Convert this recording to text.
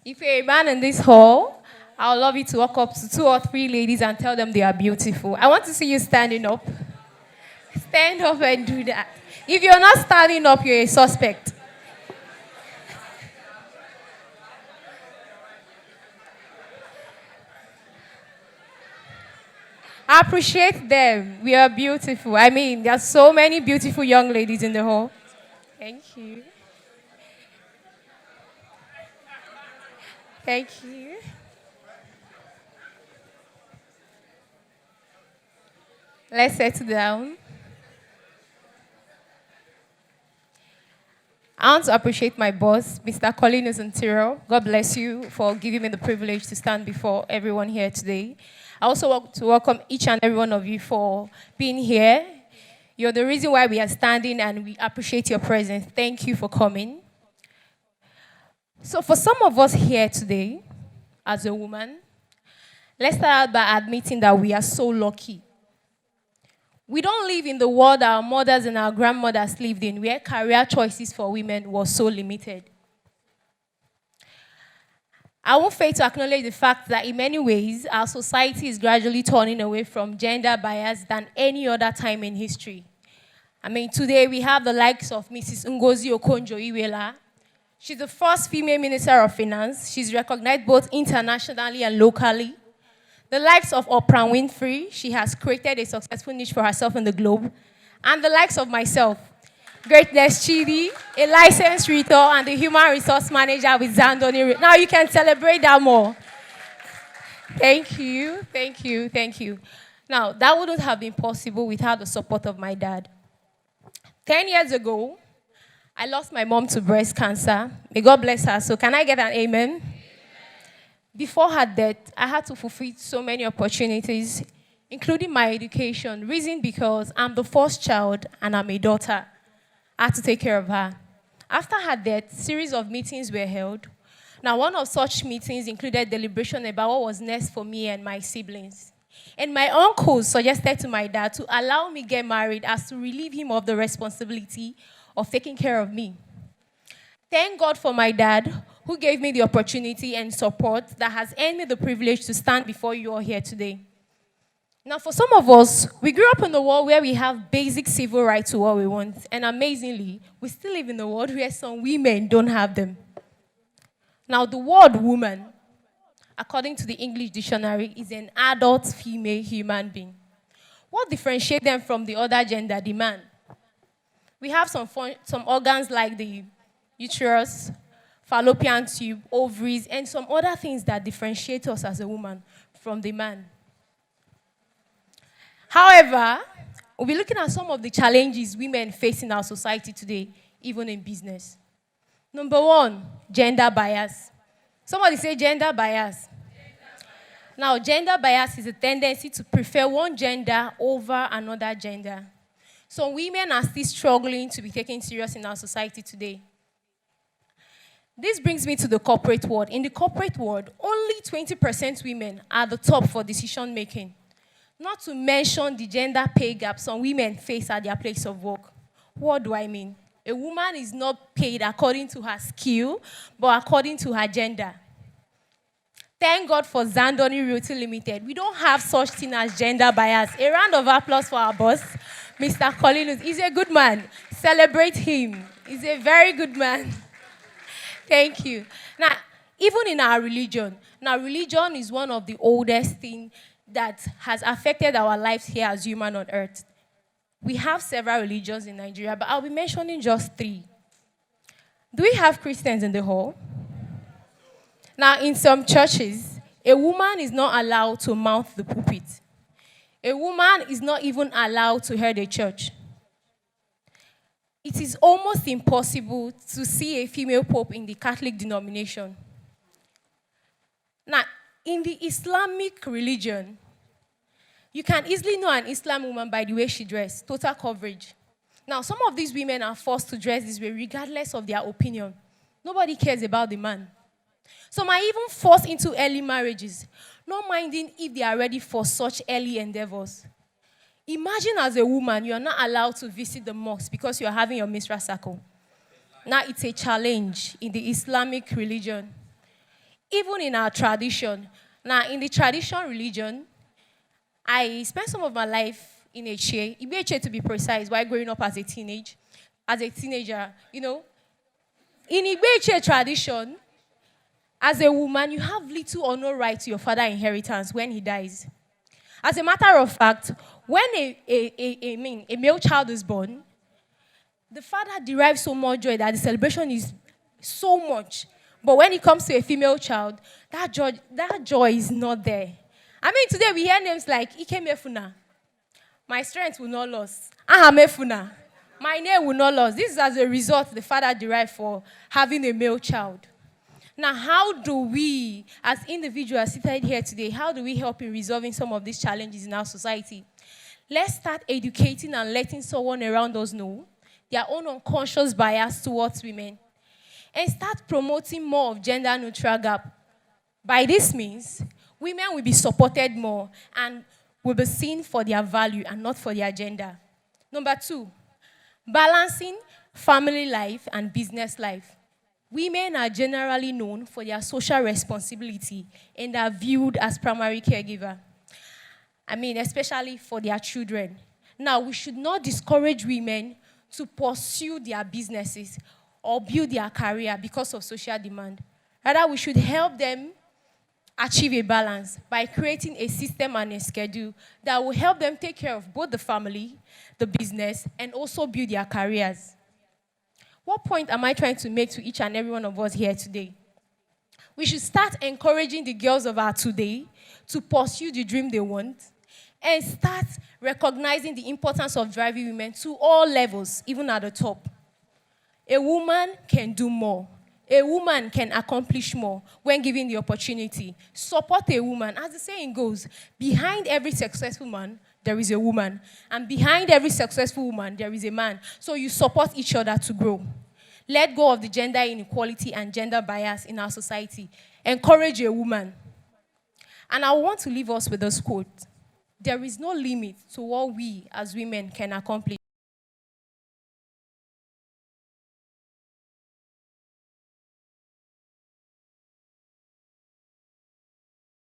If you're a man in this hall, I would love you to walk up to 2 or 3 ladies and tell them they are beautiful. I want to see you standing up. Stand up and do that. If you're not standing up, you're a suspect. Appreciate them. We are beautiful. I mean, there are so many beautiful young ladies in the hall. Thank you. Thank you. Let's settle down. I want to appreciate my boss, Mr. Colin Ontario. God bless you for giving me the privilege to stand before everyone here today. I also want to welcome each and every one of you for being here. You're the reason why we are standing, and we appreciate your presence. Thank you for coming. So for some of us here today, as a woman, let's start out by admitting that we are so lucky. We don't live in the world our mothers and our grandmothers lived in, where career choices for women was so limited. I won't fail to acknowledge the fact that in many ways, our society is gradually turning away from gender bias than any other time in history. I mean, today we have the likes of Mrs. Ngozi Okonjo-Iweala. She's the first female Minister of Finance. She's recognized both internationally and locally. The likes of Oprah Winfrey, she has created a successful niche for herself in the globe. And the likes of myself, Greatness Chidi, a licensed retail and the human resource manager with Zandoni. Now you can celebrate that more. Thank you, thank you, thank you. Now, that wouldn't have been possible without the support of my dad. 10 years ago, I lost my mom to breast cancer. May God bless her. So can I get an amen? Before her death, I had to fulfill so many opportunities, including my education. Reason because I'm the first child and I'm a daughter. I had to take care of her. After her death, a series of meetings were held. Now, one of such meetings included deliberation about what was next for me and my siblings. And my uncle suggested to my dad to allow me get married as to relieve him of the responsibility of taking care of me. Thank God for my dad, who gave me the opportunity and support that has earned me the privilege to stand before you all here today. Now, for some of us, we grew up in a world where we have basic civil rights to what we want. And amazingly, we still live in a world where some women don't have them. Now, the word woman, according to the English dictionary, is an adult female human being. What differentiates them from the other gender, the man? We have some organs like the uterus, fallopian tube, ovaries, and some other things that differentiate us as a woman from the man. However, we'll be looking at some of the challenges women face in our society today, even in business. Number one, gender bias. Somebody say gender bias. Now, gender bias is a tendency to prefer one gender over another gender. Some women are still struggling to be taken serious in our society today. This brings me to the corporate world. In the corporate world, only 20% women are the top for decision making. Not to mention the gender pay gap some women face at their place of work. What do I mean? A woman is not paid according to her skill, but according to her gender. Thank God for Zandoni Realty Limited. We don't have such thing as gender bias. A round of applause for our boss, Mr. Colin. He's a good man. Celebrate him. He's a very good man. Thank you. Now, even in our religion, religion is one of the oldest things that has affected our lives here as human on earth. We have several religions in Nigeria, but I'll be mentioning just 3. Do we have Christians in the hall? Now, in some churches, a woman is not allowed to mount the pulpit. A woman is not even allowed to head a church. It is almost impossible to see a female pope in the Catholic denomination. Now, in the Islamic religion, you can easily know an Islam woman by the way she dresses, total coverage. Now, some of these women are forced to dress this way regardless of their opinion. Nobody cares about the man. Some are even forced into early marriages, not minding if they are ready for such early endeavors. Imagine as a woman, you are not allowed to visit the mosque because you are having your menstrual cycle. Now, it's a challenge in the Islamic religion. Even in our tradition. Now, in the traditional religion, I spent some of my life in Ibeche to be precise, while growing up as a teenager, In Ibeche tradition, as a woman, you have little or no right to your father's inheritance when he dies. As a matter of fact, when a male child is born, the father derives so much joy that the celebration is so much. But when it comes to a female child, that joy is not there. I mean, today we hear names like Ike Mefuna. My strength will not lose. Aha Mefuna. My name will not lose. This is as a result the father derived for having a male child. Now, how do we, as individuals seated here today, how do we help in resolving some of these challenges in our society? Let's start educating and letting someone around us know their own unconscious bias towards women. And start promoting more of gender-neutral gap. By this means, women will be supported more and will be seen for their value and not for their gender. Number 2, balancing family life and business life. Women are generally known for their social responsibility and are viewed as primary caregiver. I mean, especially for their children. Now, we should not discourage women to pursue their businesses or build their career because of social demand. Rather, we should help them achieve a balance by creating a system and a schedule that will help them take care of both the family, the business, and also build their careers. What point am I trying to make to each and every one of us here today? We should start encouraging the girls of our today to pursue the dream they want and start recognizing the importance of driving women to all levels, even at the top. A woman can do more. A woman can accomplish more when given the opportunity. Support a woman. As the saying goes, behind every successful man, there is a woman. And behind every successful woman, there is a man. So you support each other to grow. Let go of the gender inequality and gender bias in our society. Encourage a woman. And I want to leave us with this quote. There is no limit to what we as women can accomplish.